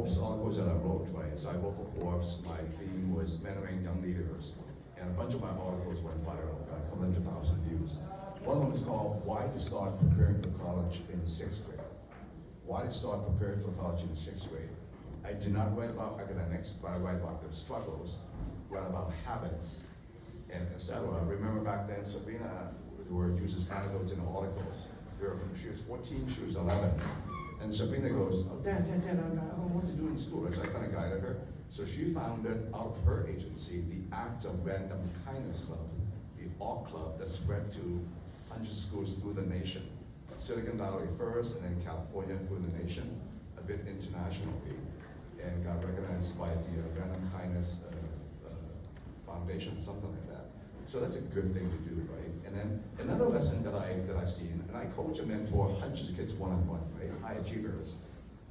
Forbes articles that I wrote, right? So I wrote for Forbes. My theme was mentoring young leaders, and a bunch of my articles went viral. Got a couple hundred thousand views. One of them is called "Why to Start Preparing for College in Sixth Grade." Why to start preparing for college in sixth grade? I did not write about academics, but I write about their struggles, write about habits, and etc. Remember back then, Sabrina uses anecdotes in the articles. She was 14, she was 11. And Sabrina goes, oh, Dad, I don't know what to do in school. So I kind of guided her. So she founded, out of her agency, the Acts of Random Kindness Club, the ARC Club that spread to hundreds of schools through the nation. Silicon Valley first, and then California through the nation, a bit internationally, and got recognized by the Random Kindness Foundation, something like that. So that's a good thing to do, right? And then another lesson that I've seen, and I coach and mentor hundreds of kids one-on-one, right? High achievers.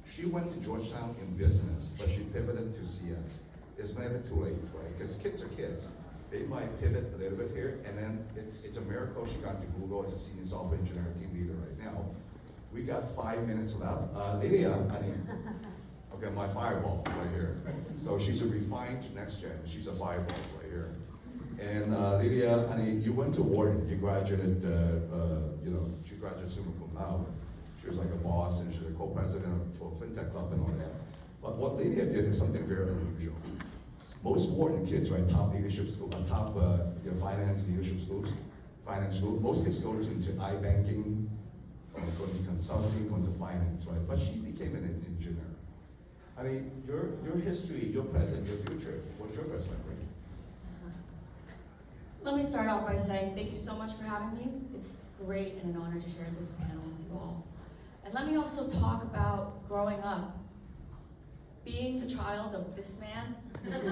She went to Georgetown in business, but she pivoted to CS. It's never too late, right? Because kids are kids. They might pivot a little bit here, and then it's a miracle she got to Google as a senior software engineer team leader right now. We got 5 minutes left. Lydia, okay, my fireball right here. So she's a refined next gen. She's a fireball right here. And Lydia, you went to Wharton. You graduated, she graduated summa cum laude. She was like a boss, and she was a co-president for FinTech Club and all that. But what Lydia did is something very unusual. Most Wharton kids, right, top leadership school, top finance leadership schools, finance school. Most kids go into iBanking, or go into consulting, go into finance, right? But she became an engineer. Your history, your present, your future. What's your perspective? Let me start off by saying thank you so much for having me. It's great and an honor to share this panel with you all. And let me also talk about growing up. Being the child of this man,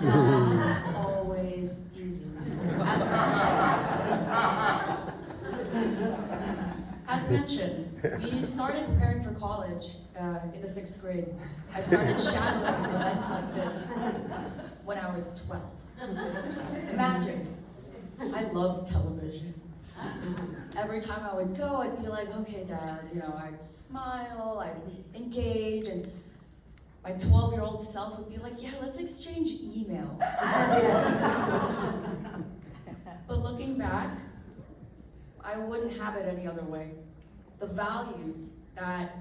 not always easy. As mentioned, we started preparing for college in the 6th grade. I started shadowing events like this when I was 12. Imagine. I love television. Every time I would go, I'd be like, okay, Dad, I'd smile, I'd engage, and my 12-year-old self would be like, yeah, let's exchange emails. But looking back, I wouldn't have it any other way. The values that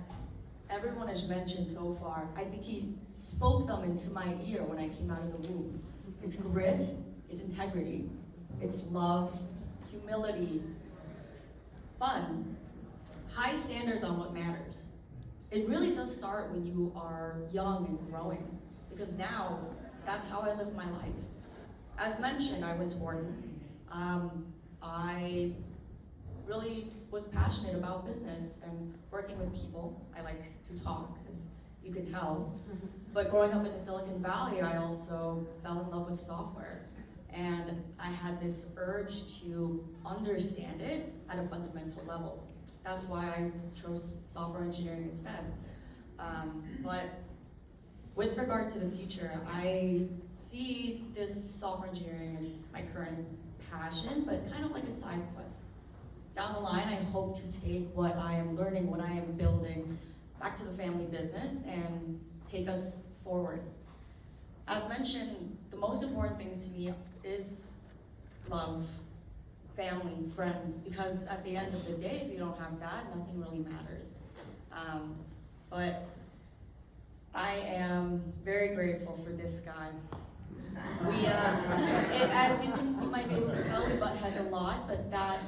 everyone has mentioned so far, I think he spoke them into my ear when I came out of the womb. It's grit, it's integrity, it's love, humility, fun, high standards on what matters. It really does start when you are young and growing, because now that's how I live my life. As mentioned, I went to Wharton. I really was passionate about business and working with people. I like to talk, as you can tell. But growing up in the Silicon Valley, I also fell in love with software. And I had this urge to understand it at a fundamental level. That's why I chose software engineering instead. But with regard to the future, I see this software engineering as my current passion, but kind of like a side quest. Down the line, I hope to take what I am learning, what I am building, back to the family business and take us forward. As mentioned, the most important things to me is love, family, friends, because at the end of the day, if you don't have that, nothing really matters. But I am very grateful for this guy. As you might be able to tell, we butt heads a lot, but that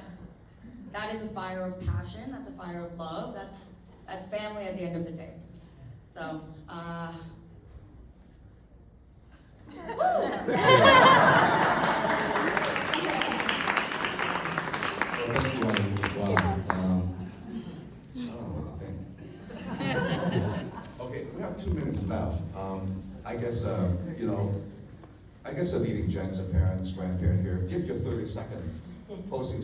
is a fire of passion, that's a fire of love, that's family at the end of the day. So, Thank you, wow. I don't know what to think. Okay, we have 2 minutes left. I guess the leading gens and parents, grandparent here, give your 30-second closing